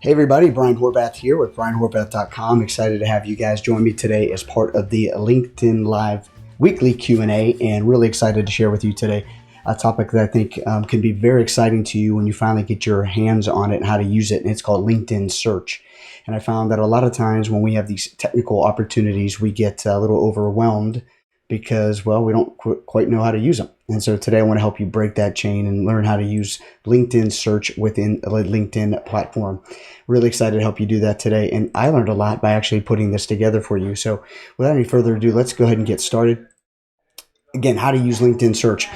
Hey everybody, Brian Horvath here with brianhorvath.com. Excited to have you guys join me today as part of the LinkedIn Live weekly Q&A, and really excited to share with you today a topic that I think can be very exciting to you when you finally get your hands on it and how to use it, and it's called LinkedIn Search. And I found that a lot of times when we have these technical opportunities, we get a little overwhelmed because, well, we don't quite know how to use them. And so today I want to help you break that chain and learn how to use LinkedIn Search within a LinkedIn platform. Really excited to help you do that today. And I learned a lot by actually putting this together for you. So without any further ado, let's go ahead and get started. Again, how to use LinkedIn Search.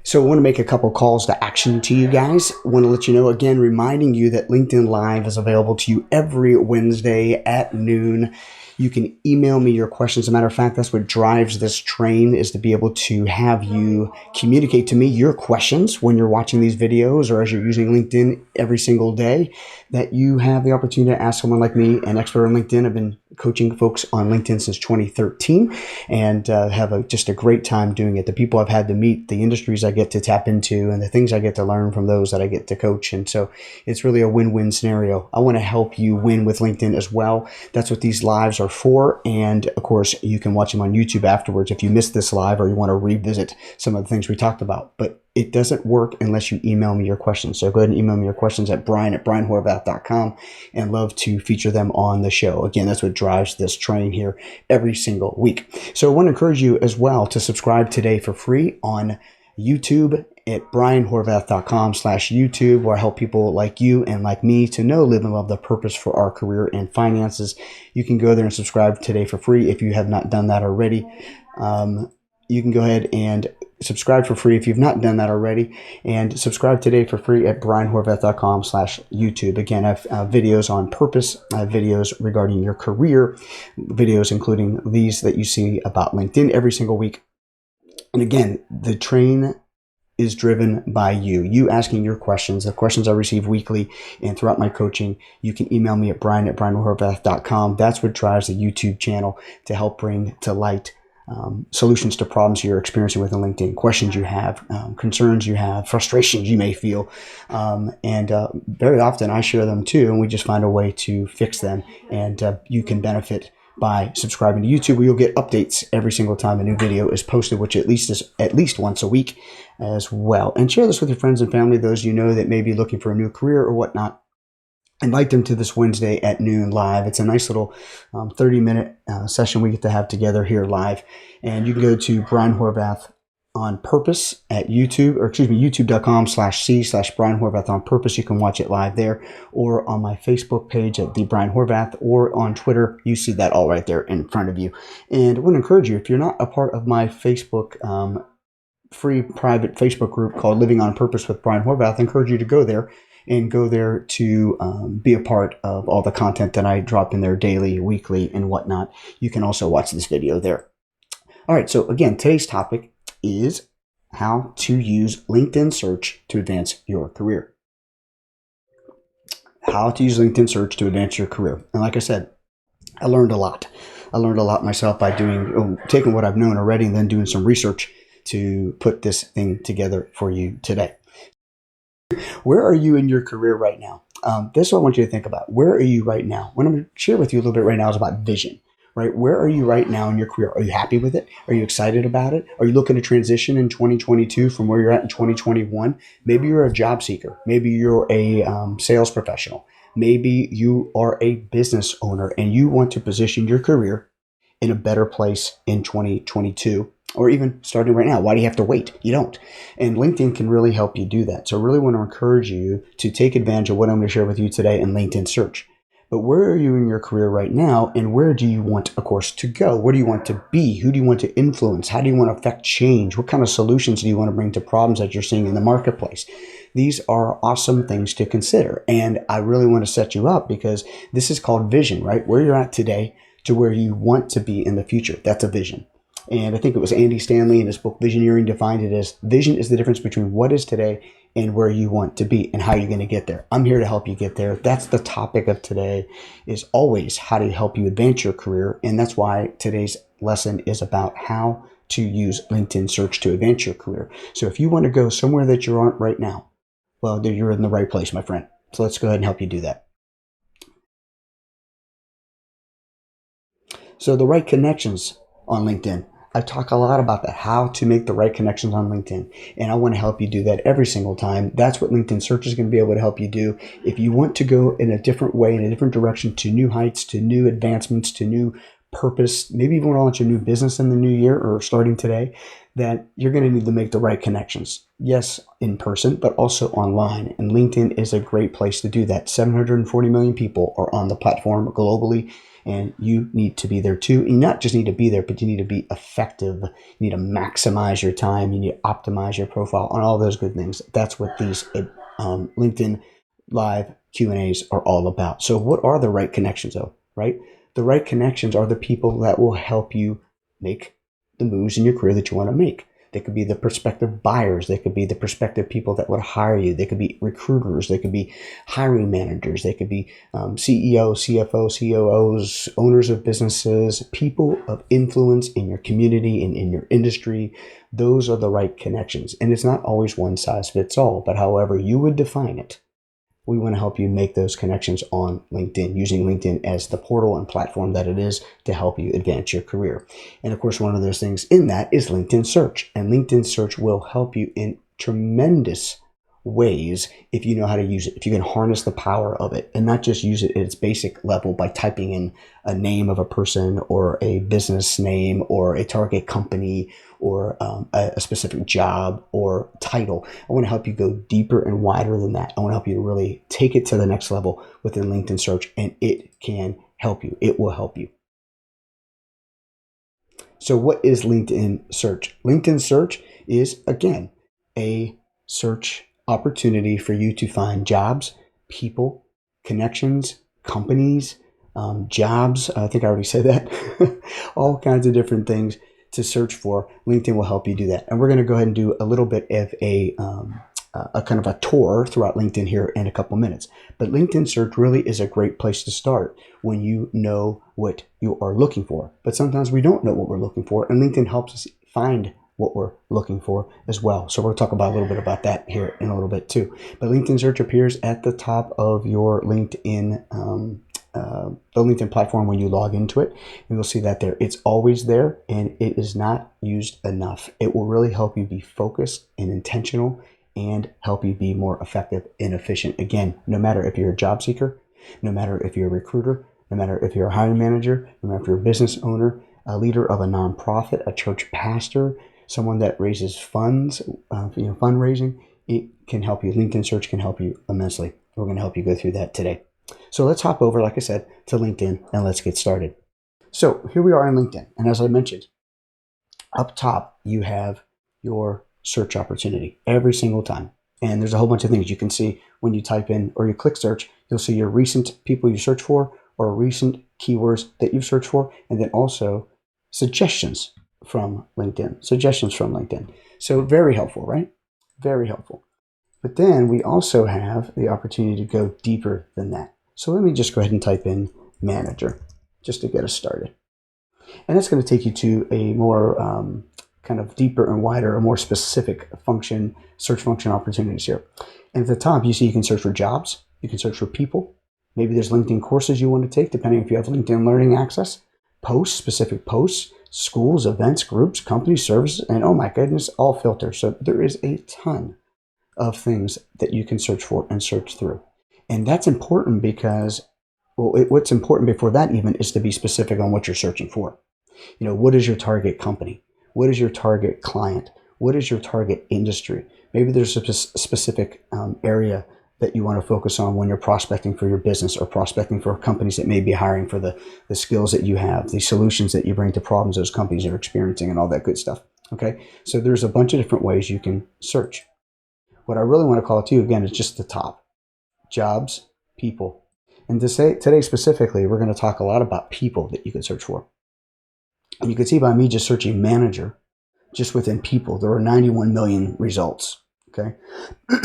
So I want to make a couple calls to action to you guys. I want to let you know, again, reminding you that LinkedIn Live is available to you every Wednesday at noon. You can email me your questions. As a matter of fact, that's what drives this train, is to be able to have you communicate to me your questions when you're watching these videos or as you're using LinkedIn every single day, that you have the opportunity to ask someone like me, an expert on LinkedIn. I've been coaching folks on LinkedIn since 2013 and have just a great time doing it. The people I've had to meet, the industries I get to tap into, and the things I get to learn from those that I get to coach. And so it's really a win-win scenario. I want to help you win with LinkedIn as well. That's what these lives are for. And of course, you can watch them on YouTube afterwards if you missed this live or you want to revisit some of the things we talked about. But it doesn't work unless you email me your questions. So go ahead and email me your questions at brian@brianhorvath.com, and love to feature them on the show. Again, that's what drives this train here every single week. So I want to encourage you as well to subscribe today for free on YouTube at brianhorvath.com/YouTube, where I help people like you and like me to know, live, and love the purpose for our career and finances. You can go there and subscribe today for free if you have not done that already. You can go ahead and subscribe for free if you've not done that already, and subscribe today for free at brianhorvath.com/YouTube. Again, I have videos on purpose, I have videos regarding your career, videos including these that you see about LinkedIn every single week. And again, the train is driven by you asking your questions, the questions I receive weekly and throughout my coaching. You can email me at brian@brianhorvath.com. That's what drives the YouTube channel, to help bring to light solutions to problems you're experiencing within LinkedIn, questions you have, concerns you have, frustrations you may feel. And very often I share them too, and we just find a way to fix them. And you can benefit by subscribing to YouTube, where you'll get updates every single time a new video is posted, which is at least once a week as well. And share this with your friends and family, those you know that may be looking for a new career or whatnot. Invite them to this Wednesday at noon live. It's a nice little 30-minute session we get to have together here live. And you can go to Brian Horvath on Purpose at YouTube, or excuse me, youtube.com/c/Brian Horvath on Purpose. You can watch it live there, or on my Facebook page at The Brian Horvath, or on Twitter. You see that all right there in front of you. And I want to encourage you, if you're not a part of my Facebook free private Facebook group called Living on Purpose with Brian Horvath, I encourage you to go there to be a part of all the content that I drop in there daily, weekly, and whatnot. You can also watch this video there. All right, so again, today's topic is how to use LinkedIn Search to advance your career. How to use LinkedIn Search to advance your career. And like I said, I learned a lot. I learned a lot myself by taking what I've known already and then doing some research to put this thing together for you today. Where are you in your career right now? This is what I want you to think about. Where are you right now? What I'm going to share with you a little bit right now is about vision, right? Where are you right now in your career? Are you happy with it? Are you excited about it? Are you looking to transition in 2022 from where you're at in 2021? Maybe you're a job seeker. Maybe you're a sales professional. Maybe you are a business owner and you want to position your career in a better place in 2022, or even starting right now. Why do you have to wait? You don't. And LinkedIn can really help you do that. So I really want to encourage you to take advantage of what I'm going to share with you today in LinkedIn Search. But where are you in your career right now, and where do you want, of course, to go? Where do you want to be? Who do you want to influence? How do you want to affect change? What kind of solutions do you want to bring to problems that you're seeing in the marketplace? These are awesome things to consider. And I really want to set you up, because this is called vision, right? Where you're at today to where you want to be in the future. That's a vision. And I think it was Andy Stanley in his book Visioneering defined it as vision is the difference between what is today and where you want to be and how you're going to get there. I'm here to help you get there. That's the topic of today, is always how to help you advance your career. And that's why today's lesson is about how to use LinkedIn Search to advance your career. So if you want to go somewhere that you aren't right now, well, you're in the right place, my friend. So let's go ahead and help you do that. So the right connections on LinkedIn. I talk a lot about that, how to make the right connections on LinkedIn. And I want to help you do that every single time. That's what LinkedIn Search is going to be able to help you do. If you want to go in a different way, in a different direction, to new heights, to new advancements, to new purpose, maybe even want to launch a new business in the new year or starting today, that you're going to need to make the right connections. Yes, in person, but also online. And LinkedIn is a great place to do that. 740 million people are on the platform globally, and you need to be there too. You not just need to be there, but you need to be effective. You need to maximize your time. You need to optimize your profile and all those good things. That's what these LinkedIn live Q&As are all about. So what are the right connections though, right? The right connections are the people that will help you make the moves in your career that you want to make. They could be the prospective buyers. They could be the prospective people that would hire you. They could be recruiters. They could be hiring managers. They could be CEOs, CFOs, COOs, owners of businesses, people of influence in your community and in your industry. Those are the right connections. And it's not always one size fits all, but however you would define it, we want to help you make those connections on LinkedIn, using LinkedIn as the portal and platform that it is to help you advance your career. And of course, one of those things in that is LinkedIn Search. And LinkedIn Search will help you in tremendous ways if you know how to use it, if you can harness the power of it and not just use it at its basic level by typing in a name of a person or a business name or a target company or a specific job or title. I want to help you go deeper and wider than that. I want to help you to really take it to the next level within LinkedIn Search, and it can help you. It will help you. So what is LinkedIn Search? LinkedIn Search is, again, a search opportunity for you to find jobs, people, connections, companies, jobs. I think I already said that. All kinds of different things to search for. LinkedIn will help you do that. And we're going to go ahead and do a little bit of a kind of a tour throughout LinkedIn here in a couple minutes. But LinkedIn Search really is a great place to start when you know what you are looking for. But sometimes we don't know what we're looking for, and LinkedIn helps us find what we're looking for as well. So we'll talk about a little bit about that here in a little bit too. But LinkedIn Search appears at the top of your LinkedIn the LinkedIn platform when you log into it. And you'll see that there. It's always there, and it is not used enough. It will really help you be focused and intentional and help you be more effective and efficient. Again, no matter if you're a job seeker, no matter if you're a recruiter, no matter if you're a hiring manager, no matter if you're a business owner, a leader of a nonprofit, a church pastor, someone that raises funds, fundraising, it can help you. LinkedIn Search can help you immensely. We're going to help you go through that today. So let's hop over, like I said, to LinkedIn and let's get started. So here we are in LinkedIn. And as I mentioned, up top, you have your search opportunity every single time. And there's a whole bunch of things you can see when you type in or you click search. You'll see your recent people you search for or recent keywords that you've searched for, and then also suggestions from LinkedIn. So very helpful, right? Very helpful. But then we also have the opportunity to go deeper than that. So let me just go ahead and type in manager just to get us started. And that's going to take you to a more kind of deeper and wider, a more specific search function opportunities here. And at the top, you see you can search for jobs. You can search for people. Maybe there's LinkedIn courses you want to take, depending if you have LinkedIn Learning access. Posts, specific posts, schools, events, groups, companies, services, and oh my goodness, all filters. So there is a ton of things that you can search for and search through. And that's important because, what's important before that even is to be specific on what you're searching for. What is your target company? What is your target client? What is your target industry? Maybe there's a specific area that you want to focus on when you're prospecting for your business or prospecting for companies that may be hiring for the skills that you have, the solutions that you bring to problems those companies are experiencing and all that good stuff. Okay, so there's a bunch of different ways you can search. What I really want to call it to you again is just the top. Jobs, people. And today specifically, we're going to talk a lot about people that you can search for. And you can see by me just searching manager, just within people, there are 91 million results. Okay,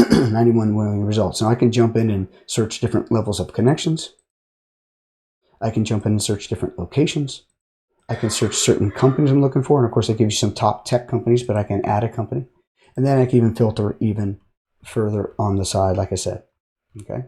91 million results. Now I can jump in and search different levels of connections. I can jump in and search different locations. I can search certain companies I'm looking for. And of course, I give you some top tech companies, but I can add a company. And then I can even filter even further on the side, like I said. Okay.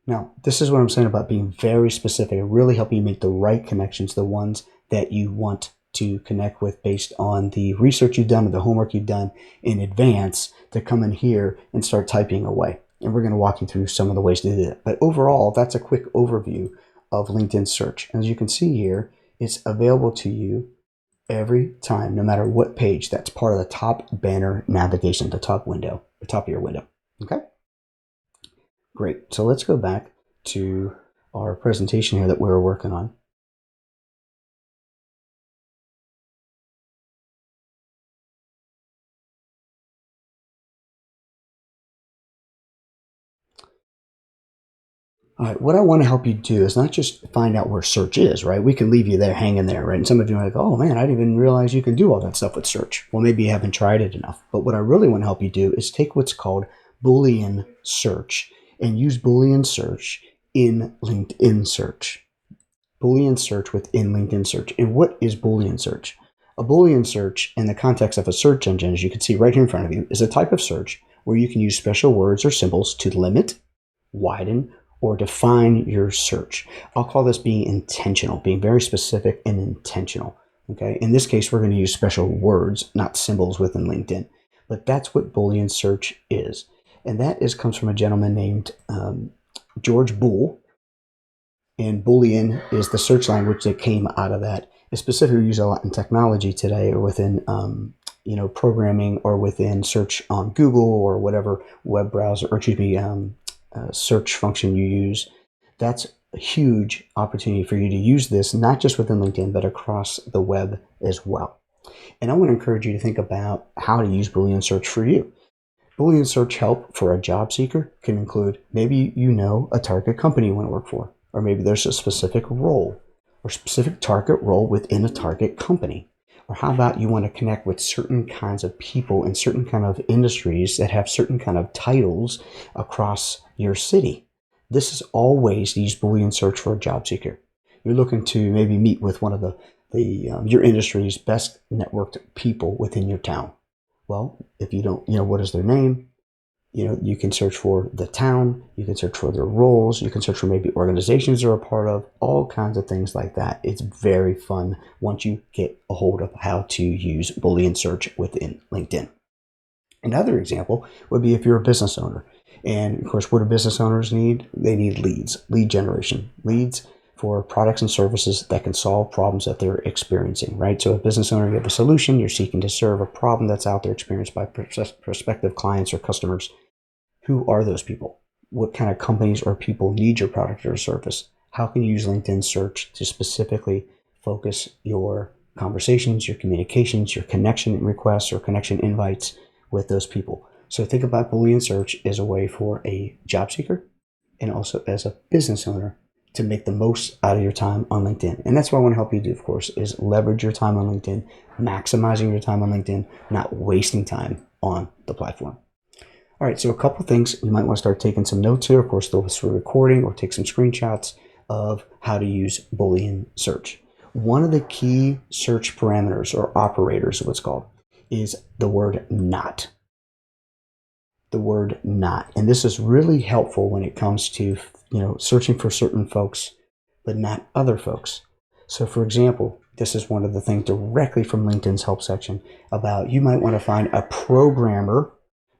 Now, this is what I'm saying about being very specific and really helping you make the right connections, the ones that you want to connect with based on the research you've done or the homework you've done in advance to come in here and start typing away. And we're going to walk you through some of the ways to do that. But overall, that's a quick overview of LinkedIn search. As you can see here, it's available to you every time, no matter what page. That's part of the top banner navigation, the top window, the top of your window. Okay? Great. So let's go back to our presentation here that we were working on. All right, what I want to help you do is not just find out where search is, right? We can leave you there hanging there, right? And some of you are like, oh man, I didn't even realize you can do all that stuff with search. Well, maybe you haven't tried it enough. But what I really want to help you do is take what's called Boolean search and use Boolean search in LinkedIn search. Boolean search within LinkedIn search. And what is Boolean search? A Boolean search in the context of a search engine, as you can see right here in front of you, is a type of search where you can use special words or symbols to limit, widen, or define your search. I'll call this being intentional, being very specific and intentional. Okay. In this case, we're going to use special words, not symbols within LinkedIn. But that's what Boolean search is. And that comes from a gentleman named George Boole. And Boolean is the search language that came out of that. It's specifically used a lot in technology today, or within programming, or within search on Google or whatever web browser, or excuse me, search function you use. That's a huge opportunity for you to use this, not just within LinkedIn, but across the web as well. And I want to encourage you to think about how to use Boolean search for you. Boolean search help for a job seeker can include, maybe you know a target company you want to work for, or maybe there's a specific role or specific target role within a target company. Or how about you want to connect with certain kinds of people in certain kind of industries that have certain kind of titles across your city. This is all ways to use Boolean search for a job seeker. You're looking to maybe meet with one of your industry's best networked people within your town. Well, if you don't, what is their name? You can search for the town, you can search for their roles, you can search for maybe organizations they're a part of, all kinds of things like that. It's very fun once you get a hold of how to use Boolean search within LinkedIn. Another example would be if you're a business owner. And of course, what do business owners need? They need leads, lead generation, leads for products and services that can solve problems that they're experiencing, right? So a business owner, you have a solution, you're seeking to serve a problem that's out there experienced by prospective clients or customers. Who are those people? What kind of companies or people need your product or service? How can you use LinkedIn search to specifically focus your conversations, your communications, your connection requests or connection invites with those people? So think about Boolean search as a way for a job seeker and also as a business owner to make the most out of your time on LinkedIn. And that's what I want to help you do, of course, is leverage your time on LinkedIn, maximizing your time on LinkedIn, not wasting time on the platform. All right, so a couple things. You might want to start taking some notes here. Of course, those for recording, or take some screenshots of how to use Boolean search. One of the key search parameters or operators, what's called, is the word not. The word not. And this is really helpful when it comes to searching for certain folks, but not other folks. So for example, this is one of the things directly from LinkedIn's help section about you might want to find a programmer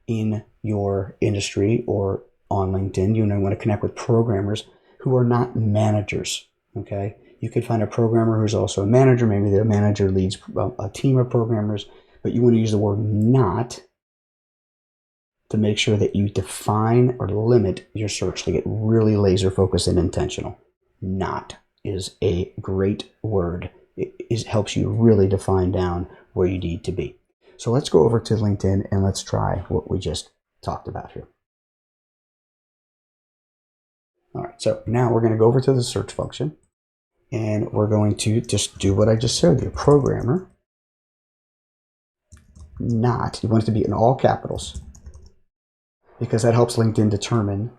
in your industry or on LinkedIn. You want to connect with programmers who are not managers. Okay. You could find a programmer who's also a manager. Maybe their manager leads a team of programmers, but you want to use the word not to make sure that you define or limit your search to get really laser focused and intentional. Not is a great word. It helps you really define down where you need to be. So let's go over to LinkedIn and let's try what we just talked about here. All right, so now we're going to go over to the search function and we're going to just do what I just showed you. Programmer, not, you want it to be in all capitals, because that helps LinkedIn determine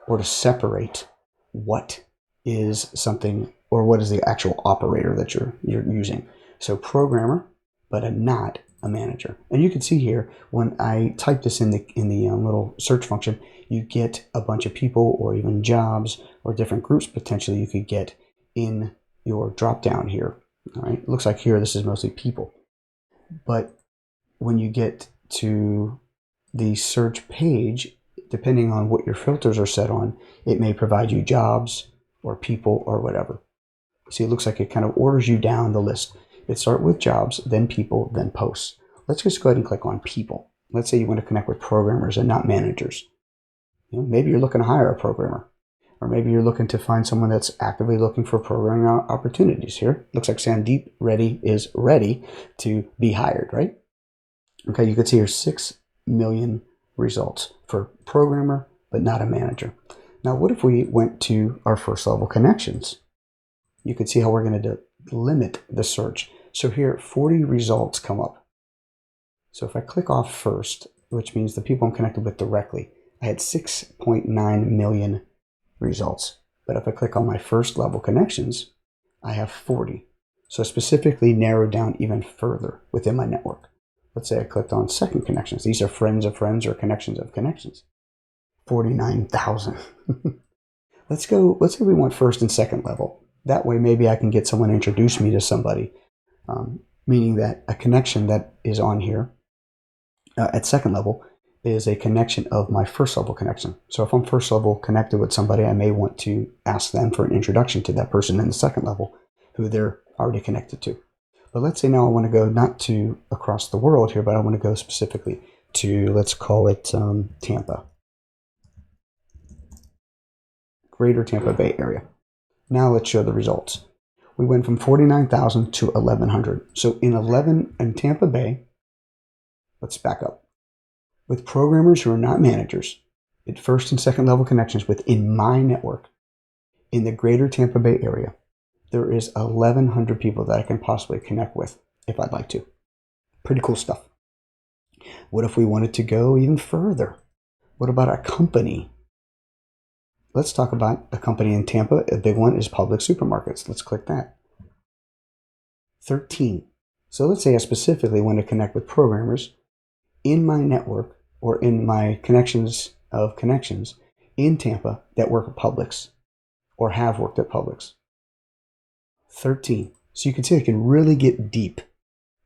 or to separate what is something or what is the actual operator that you're using. So programmer, but a not a manager. And you can see here when I type this in the little search function, you get a bunch of people or even jobs or different groups potentially you could get in your drop down here. All right, it looks like here this is mostly people, but when you get to the search page, depending on what your filters are set on, it may provide you jobs or people or whatever. See, it looks like it kind of orders you down the list. It starts with jobs, then people, then posts. Let's just go ahead and click on people. Let's say you want to connect with programmers and not managers. Maybe you're looking to hire a programmer, or maybe you're looking to find someone that's actively looking for programming opportunities. Here, looks like Sandeep Reddy is ready to be hired, right? Okay, you can see here 6 million results for programmer, but not a manager. Now, what if we went to our first level connections? You can see how we're going to limit the search. So here, 40 results come up. So if I click off first, which means the people I'm connected with directly, I had 6.9 million results. But if I click on my first level connections, I have 40. So specifically narrowed down even further within my network. Let's say I clicked on second connections. These are friends of friends or connections of connections. 49,000. Let's say we want first and second level. That way maybe I can get someone to introduce me to somebody, meaning that a connection that is on here at second level is a connection of my first level connection. So if I'm first level connected with somebody, I may want to ask them for an introduction to that person in the second level who they're already connected to. But let's say now I want to go not to across the world here, but I want to go specifically to, let's call it Tampa. Greater Tampa Bay area. Now let's show the results. We went from 49,000 to 1,100. So in Tampa Bay, let's back up. With programmers who are not managers, at first and second level connections within my network, in the greater Tampa Bay area, there is 1,100 people that I can possibly connect with if I'd like to. Pretty cool stuff. What if we wanted to go even further? What about a company? Let's talk about a company in Tampa. A big one is Public Supermarkets. Let's click that. 13. So let's say I specifically want to connect with programmers in my network or in my connections of connections in Tampa that work at Publix or have worked at Publix. 13. So you can see I can really get deep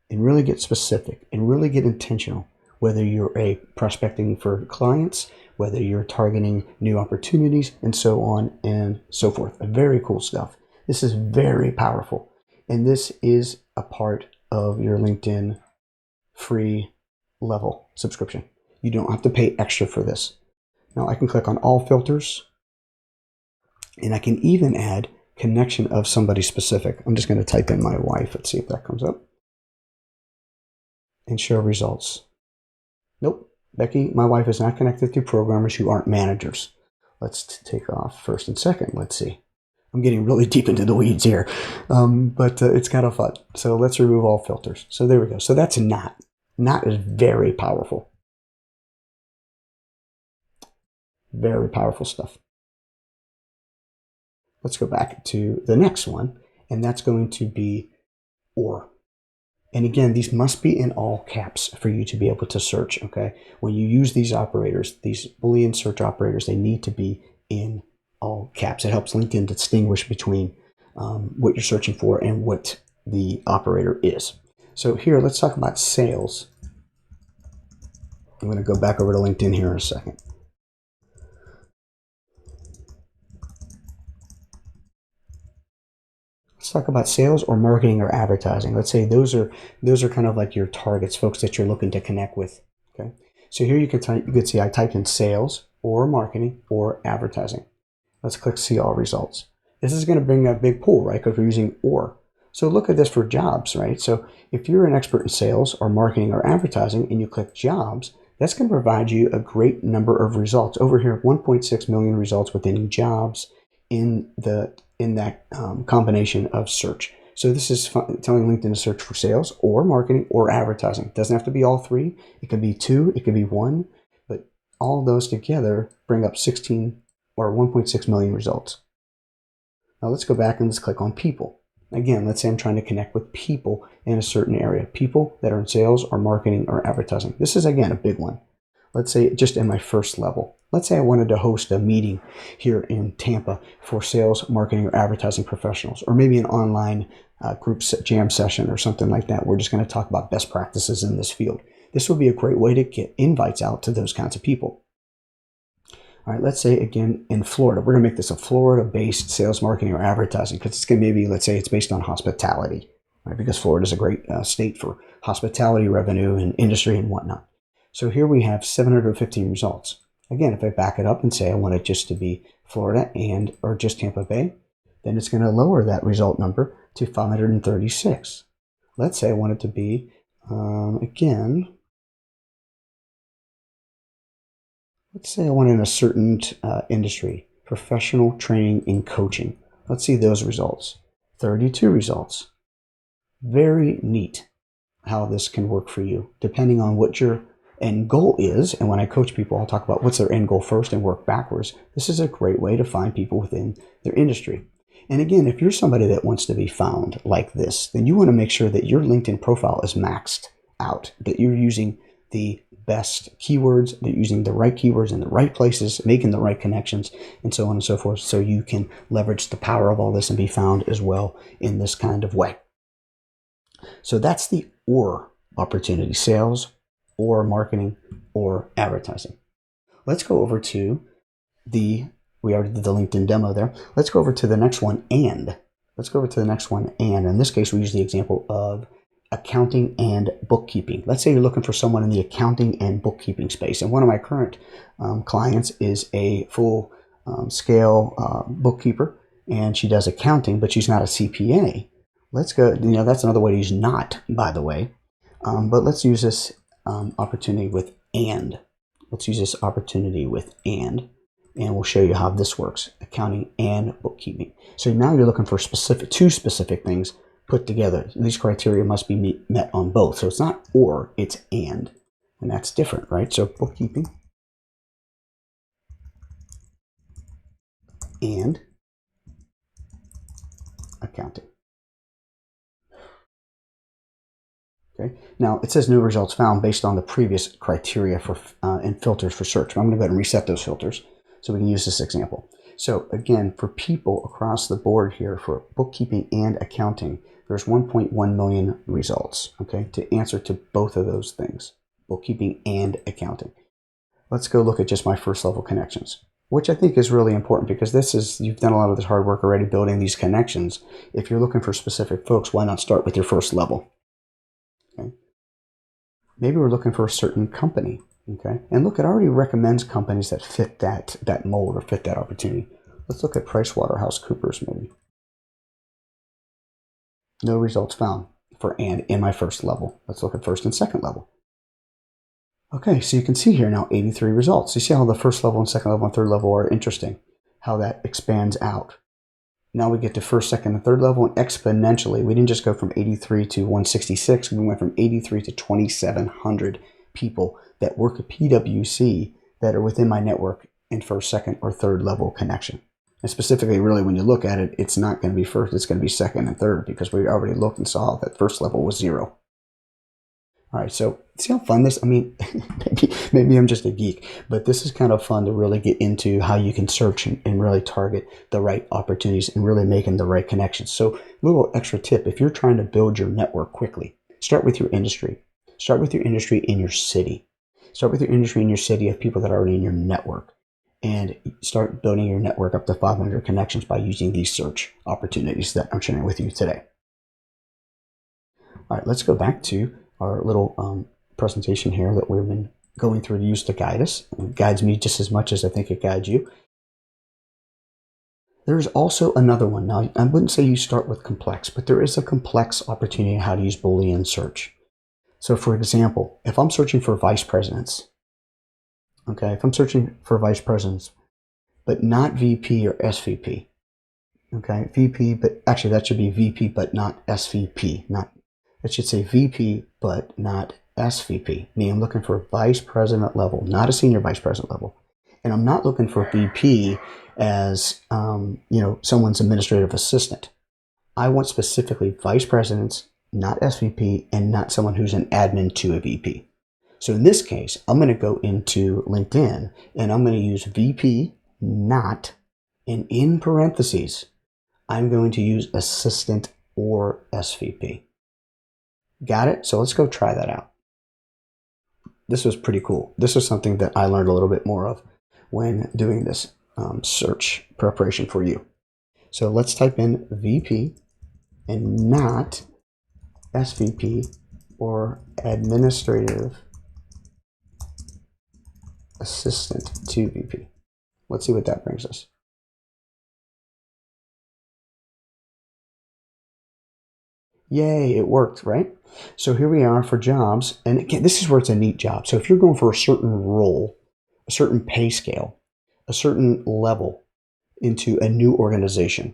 and really get specific and really get intentional, whether you're prospecting for clients, whether you're targeting new opportunities, and so on and so forth. Very cool stuff. This is very powerful. And this is a part of your LinkedIn free level subscription. You don't have to pay extra for this. Now I can click on all filters, and I can even add connection of somebody specific. I'm just going to type in my wife. Let's see if that comes up. And show results. Nope. Becky, my wife, is not connected to programmers who aren't managers. Let's take off first and second. Let's see. I'm getting really deep into the weeds here, but it's kind of fun. So let's remove all filters. So there we go. So that's not. Not is very powerful. Very powerful stuff. Let's go back to the next one, and that's going to be or. And again, these must be in all caps for you to be able to search, okay? When you use these operators, these Boolean search operators, they need to be in all caps. It helps LinkedIn distinguish between what you're searching for and what the operator is. So here, let's talk about sales. I'm going to go back over to LinkedIn here in a second. Let's talk about sales or marketing or advertising. Let's say those are kind of like your targets, folks that you're looking to connect with. Okay, so here you can see I typed in sales or marketing or advertising. Let's click see all results. This is going to bring a big pool, right? Because we're using or. So look at this for jobs, right? So if you're an expert in sales or marketing or advertising and you click jobs, that's going to provide you a great number of results. Over here, 1.6 million results within jobs in that combination of search. So this is telling LinkedIn to search for sales or marketing or advertising. It doesn't have to be all three. It could be two. It could be one. But all those together bring up 16 or 1.6 million results. Now let's go back and let's click on people. Again, let's say I'm trying to connect with people in a certain area, people that are in sales or marketing or advertising. This is, again, a big one. Let's say just in my first level. Let's say I wanted to host a meeting here in Tampa for sales, marketing, or advertising professionals, or maybe an online group jam session or something like that. We're just going to talk about best practices in this field. This would be a great way to get invites out to those kinds of people. All right, let's say, again, in Florida. We're going to make this a Florida-based sales, marketing, or advertising because it's going to maybe, let's say it's based on hospitality, right? Because Florida is a great state for hospitality revenue and industry and whatnot. So here we have 715 results. Again, if I back it up and say I want it just to be Florida or just Tampa Bay, then it's going to lower that result number to 536. Let's say I want it to be, again, let's say I want in a certain industry, professional training and coaching. Let's see those results. 32 results. Very neat how this can work for you, depending on what your end goal is. And when I coach people, I'll talk about what's their end goal first and work backwards. This is a great way to find people within their industry. And again, if you're somebody that wants to be found like this, then you want to make sure that your LinkedIn profile is maxed out, that you're using the best keywords, that you're using the right keywords in the right places, making the right connections, and so on and so forth, so you can leverage the power of all this and be found as well in this kind of way. So that's the or opportunity, sales or marketing or advertising. Let's go over to we already did the LinkedIn demo there. Let's go over to the next one, and. Let's go over to the next one, and. In this case, we use the example of accounting and bookkeeping. Let's say you're looking for someone in the accounting and bookkeeping space. And one of my current clients is a full scale bookkeeper, and she does accounting, but she's not a CPA. Let's go, that's another way to use not, by the way. But let's use this opportunity with and. Let's use this opportunity with and we'll show you how this works, accounting and bookkeeping. So now you're looking for two specific things put together. These criteria must be met on both. So it's not or, it's and that's different, right? So bookkeeping and accounting. Okay. Now it says no results found based on the previous criteria for and filters for search. I'm going to go ahead and reset those filters so we can use this example. So again, for people across the board here for bookkeeping and accounting, there's 1.1 million results, okay, to answer to both of those things, bookkeeping and accounting. Let's go look at just my first level connections, which I think is really important because you've done a lot of this hard work already building these connections. If you're looking for specific folks, why not start with your first level? Okay. Maybe we're looking for a certain company, okay? And look, it already recommends companies that fit that mold or fit that opportunity. Let's look at PricewaterhouseCoopers maybe. No results found for and in my first level. Let's look at first and second level. Okay, so you can see here now 83 results. You see how the first level and second level and third level are interesting, how that expands out. Now we get to first, second, and third level, and exponentially, we didn't just go from 83 to 166, we went from 83 to 2,700 people that work at PwC that are within my network in first, second, or third level connection. And specifically, really, when you look at it, it's not going to be first, it's going to be second and third because we already looked and saw that first level was 0. All right, so see how fun this, maybe I'm just a geek, but this is kind of fun to really get into how you can search and really target the right opportunities and really making the right connections. So little extra tip, if you're trying to build your network quickly, start with your industry. Start with your industry in your city. Start with your industry in your city of people that are already in your network. And start building your network up to 500 connections by using these search opportunities that I'm sharing with you today. All right, let's go back to our little presentation here that we've been going through to use to guide us. It guides me just as much as I think it guides you. There's also another one. Now, I wouldn't say you start with complex, but there is a complex opportunity on how to use Boolean search. So for example, if I'm searching for vice presidents, okay, if I'm searching for vice presidents, but not VP or SVP, okay, VP, but actually that should be VP, but not SVP, it should say VP, but not SVP. Meaning I'm looking for vice president level, not a senior vice president level. And I'm not looking for VP as, someone's administrative assistant. I want specifically vice presidents, not SVP, and not someone who's an admin to a VP. So in this case, I'm going to go into LinkedIn and I'm going to use VP, not, and in parentheses, I'm going to use assistant or SVP. Got it? So let's go try that out. This was pretty cool. This was something that I learned a little bit more of when doing this search preparation for you. So let's type in VP and not SVP or administrative assistant to VP. Let's see what that brings us. Yay, it worked, right? So here we are for jobs. And again, this is where it's a neat job. So if you're going for a certain role, a certain pay scale, a certain level into a new organization,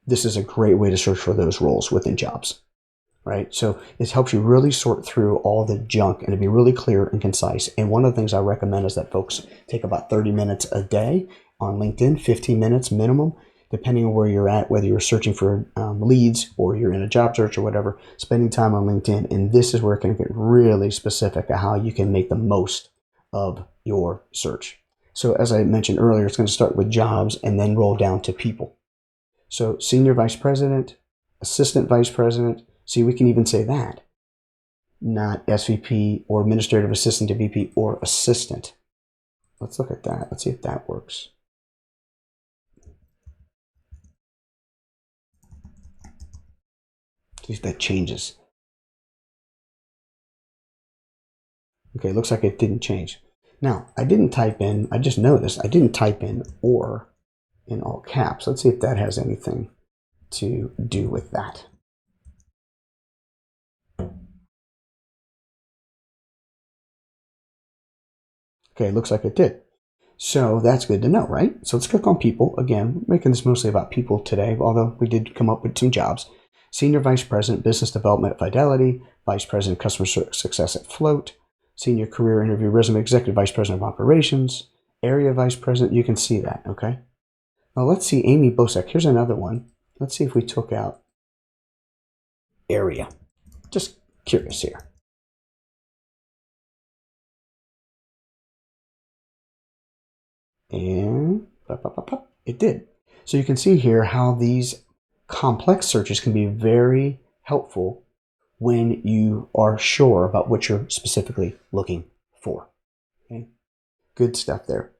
this is a great way to search for those roles within jobs, right? So it helps you really sort through all the junk and to be really clear and concise. And one of the things I recommend is that folks take about 30 minutes a day on LinkedIn, 15 minutes minimum, depending on where you're at, whether you're searching for leads or you're in a job search or whatever, spending time on LinkedIn. And this is where it can get really specific at how you can make the most of your search. So as I mentioned earlier, it's going to start with jobs and then roll down to people. So senior vice president, assistant vice president. See, we can even say that, not SVP or administrative assistant to VP or assistant. Let's look at that. Let's see if that works. See if that changes. Okay, looks like it didn't change. Now, I didn't type in, I just noticed, I didn't type in or in all caps. Let's see if that has anything to do with that. Okay, looks like it did. So that's good to know, right? So let's click on people. Again, we're making this mostly about people today, although we did come up with some jobs. Senior Vice President, Business Development at Fidelity, Vice President, Customer Success at Float, Senior Career Interview Resume, Executive Vice President of Operations, Area Vice President. You can see that, okay? Now let's see Amy Bosek. Here's another one. Let's see if we took out area. Just curious here. And it did. So you can see here how these complex searches can be very helpful when you are sure about what you're specifically looking for. Okay? Good stuff there.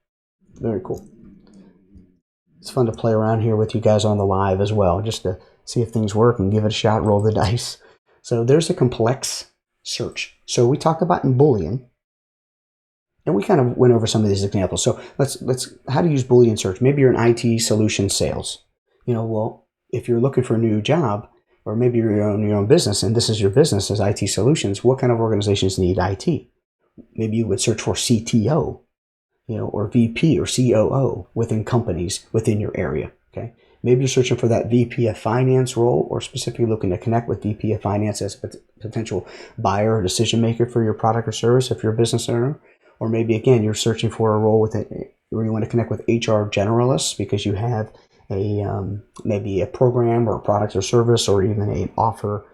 Very cool. It's fun to play around here with you guys on the live as well, just to see if things work and give it a shot, roll the dice. So there's a complex search. So we talked about in Boolean, and we kind of went over some of these examples. So let's how to use Boolean search. Maybe you're in IT solution sales. Well, if you're looking for a new job, or maybe you're your own business, and this is your business as IT solutions, what kind of organizations need IT? Maybe you would search for CTO, or VP or COO within companies within your area. Okay. Maybe you're searching for that VP of finance role, or specifically looking to connect with VP of finance as a potential buyer or decision maker for your product or service if you're a business owner. Or maybe, again, you're searching for a role where you want to connect with HR generalists because you have maybe a program or a product or service, or even an offer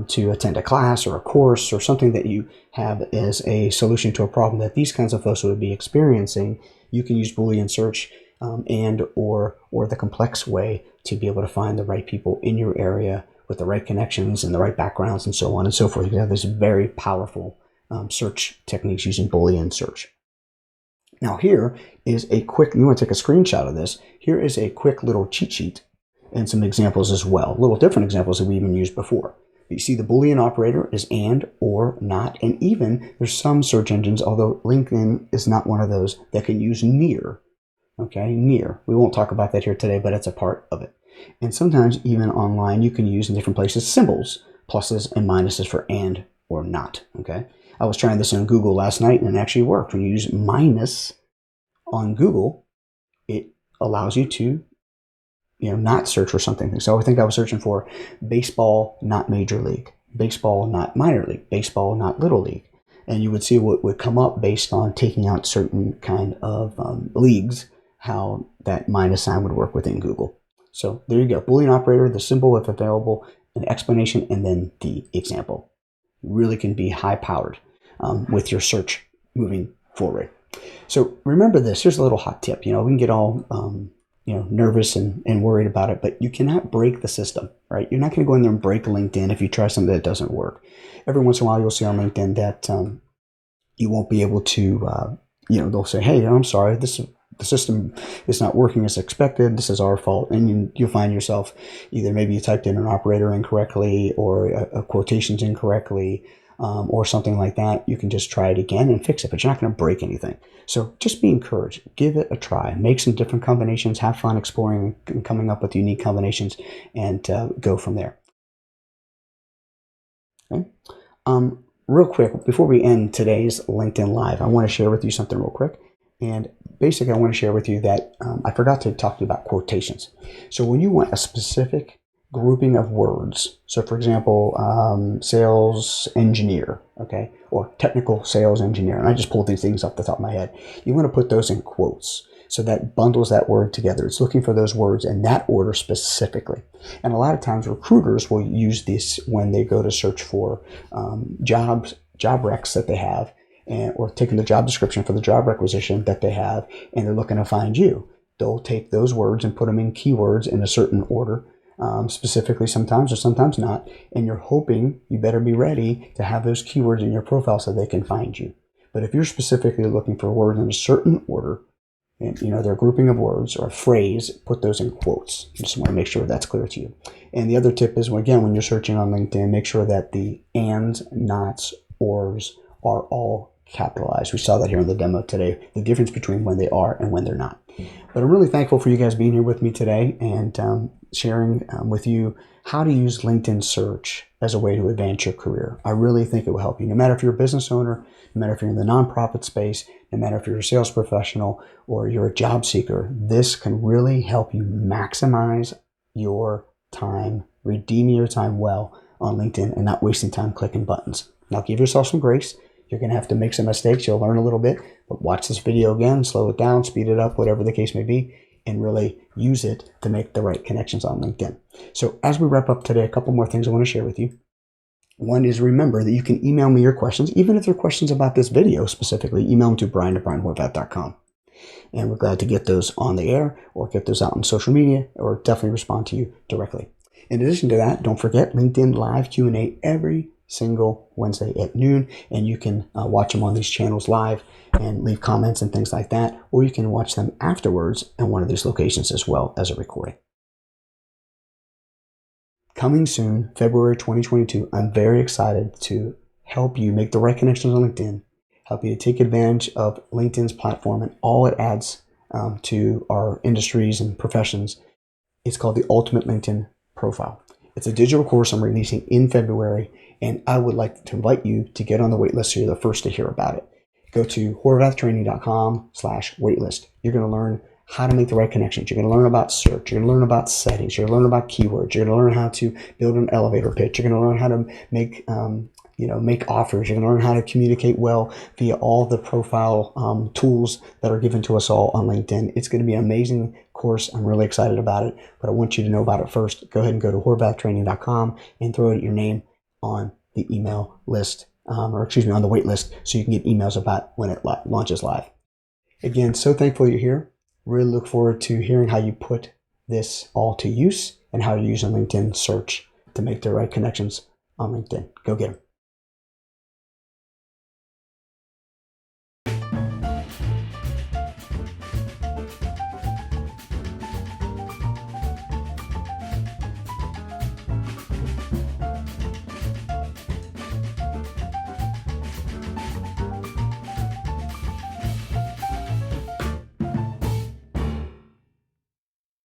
to attend a class or a course or something that you have as a solution to a problem that these kinds of folks would be experiencing. You can use Boolean search and or the complex way to be able to find the right people in your area with the right connections and the right backgrounds and so on and so forth. You can have this very powerful search techniques using Boolean search. Now here is a quick, you want to take a screenshot of this. Here is a quick little cheat sheet and some examples as well. Little different examples that we even used before. You see the Boolean operator is and, or, not, and even there's some search engines, although LinkedIn is not one of those, that can use near. Okay, near. We won't talk about that here today, but it's a part of it. And sometimes even online you can use in different places symbols, pluses and minuses for and or not. Okay. I was trying this on Google last night and it actually worked. When you use minus on Google, it allows you to not search for something. So I think I was searching for baseball, not major league, baseball, not minor league, baseball, not little league. And you would see what would come up based on taking out certain kind of leagues, how that minus sign would work within Google. So there you go. Boolean operator, the symbol if available, an explanation, and then the example. Really can be high powered with your search moving forward. So remember this. Here's a little hot tip. We can get all nervous and worried about it, but you cannot break the system, right? You're not going to go in there and break LinkedIn if you try something that doesn't work. Every once in a while, you'll see on LinkedIn that you won't be able to, they'll say, hey, I'm sorry, the system is not working as expected. This is our fault. And you'll find yourself either maybe you typed in an operator incorrectly or a quotations incorrectly or something like that. You can just try it again and fix it, but you're not going to break anything. So just be encouraged. Give it a try. Make some different combinations. Have fun exploring and coming up with unique combinations and go from there. Okay. Real quick, before we end today's LinkedIn Live, I want to share with you something real quick. And basically, I want to share with you that I forgot to talk to you about quotations. So when you want a specific grouping of words, so for example, sales engineer, okay, or technical sales engineer, and I just pulled these things off the top of my head, you want to put those in quotes. So that bundles that word together. It's looking for those words in that order specifically. And a lot of times recruiters will use this when they go to search for job recs that they have, or taking the job description for the job requisition that they have, and they're looking to find you. They'll take those words and put them in keywords in a certain order, specifically sometimes or sometimes not, and you're hoping you better be ready to have those keywords in your profile so they can find you. But if you're specifically looking for words in a certain order, and their grouping of words or a phrase, put those in quotes. I just want to make sure that's clear to you. And the other tip is, again, when you're searching on LinkedIn, make sure that the ands, nots, ors are all capitalized. We saw that here in the demo today, the difference between when they are and when they're not. But I'm really thankful for you guys being here with me today and sharing with you how to use LinkedIn search as a way to advance your career. I really think it will help you, no matter if you're a business owner, no matter if you're in the nonprofit space, no matter if you're a sales professional or you're a job seeker. This can really help you maximize your time, redeem your time well on LinkedIn and not wasting time clicking buttons. Now give yourself some grace. You're going to have to make some mistakes. You'll learn a little bit, but watch this video again, slow it down, speed it up, whatever the case may be, and really use it to make the right connections on LinkedIn. So as we wrap up today, a couple more things I want to share with you. One is, remember that you can email me your questions, even if they're questions about this video specifically. Email them to brian@brianhorvath.com. And we're glad to get those on the air or get those out on social media or definitely respond to you directly. In addition to that, don't forget LinkedIn Live Q&A every single Wednesday at noon, and you can watch them on these channels live and leave comments and things like that, or you can watch them afterwards in one of these locations as well as a recording. Coming soon, February 2022, I'm very excited to help you make the right connections on LinkedIn, help you to take advantage of LinkedIn's platform and all it adds to our industries and professions. It's called the Ultimate LinkedIn Profile. It's a digital course I'm releasing in February, and I would like to invite you to get on the waitlist so you're the first to hear about it. Go to horvathtraining.com/waitlist. You're going to learn how to make the right connections. You're going to learn about search. You're going to learn about settings. You're going to learn about keywords. You're going to learn how to build an elevator pitch. You're going to learn how to make offers. You're going to learn how to communicate well via all the profile tools that are given to us all on LinkedIn. It's going to be an amazing course. I'm really excited about it, but I want you to know about it first. Go ahead and go to horvathtraining.com and throw your name on the email list, on the wait list, so you can get emails about when it launches live. Again, so thankful you're here. Really look forward to hearing how you put this all to use and how you're using LinkedIn search to make the right connections on LinkedIn. Go get them.